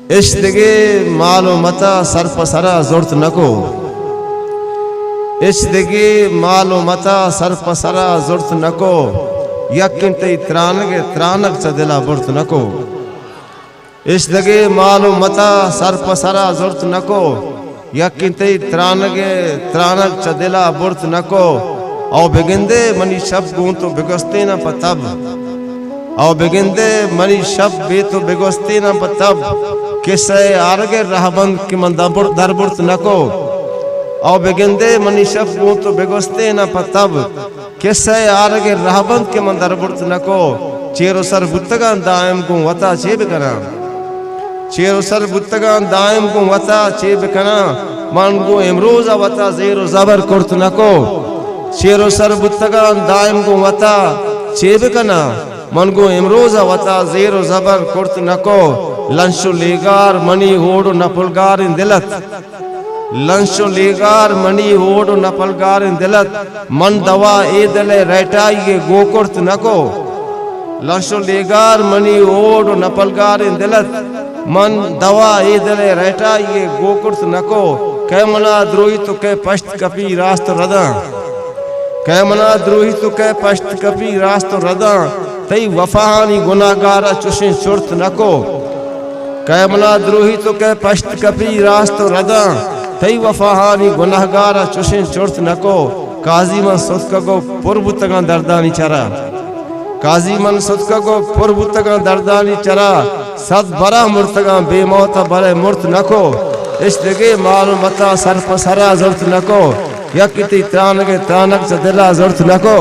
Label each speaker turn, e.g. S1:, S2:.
S1: इश्तगे मालो मता सरपसरा जुर्त नको। इश्तगे मालो मता सरपसरा जुर्त नको। यकिन तई त्रानगे त्रानक चदिला बुर्त नको। इश्तगे मालो मता सरपसरा जुर्त नको। यकिन तई त्रानगे त्रानक चदिला बुर्त नको। औ बिगिंदे मनी शब गूं तो बिगस्ते न पतब। औ बिगिंदे मनी शब बे तो बिगस्ते न पतब। किसे आरगे रहबंद कि मन दरबुर्त नको। औ बिगिंदे मनी शब गूं तो बिगस्ते न पतब। किसे आरगे रहबंद कि मन दरबुर्त नको। चेरो सर बुतगा दायम गूं वता चेब कना। चेरो सर बुतगा दायम गूं वता चेब कना। मन गूं इमरोजा वता जेरो जबर कुर्त नको। चेरो सर बुतगा दायम गूं वता चेब कना। मन गूं इमरोजा वता जेरो जबर कुर्त नको। लंशो लेगार मनी होड़ नपलगार इन दिलत। लंशो लेगार मनी होड़ नपलगार इन दिलत। मन दवा ए दले रेटाई ये गोकुर्त नको। लंशो लेगार मनी होड़ नपलगार इन दिलत। मन दवा ए दले रेटाई ये गोकुर्त नको। कै मना द्रोही तो कै पश्त कपी रास्त रदा। कै मना द्रोही तो कै पश्त कपी रास्त रदा। तई वफाहानी गुनाहगारा चुशे चुर्त नको। कै मना द्रोही तो कै पश्त कपी रास्त रदा। तई वफाहानी गुनाहगारा चुशे चुर्त नको। काजी मन सुतकगो पुरबुतगा दर्दानी चरा। काजी मन सुतकगो पुरबुतगा दर्दानी चरा। सद बरा मुर्तगा बेमौता बरे मुर्त नको। इश्तगे मालो मता सरपसरा जुर्त नको। यकिति त्रानगे त्रानक चदिला जुर्त नको।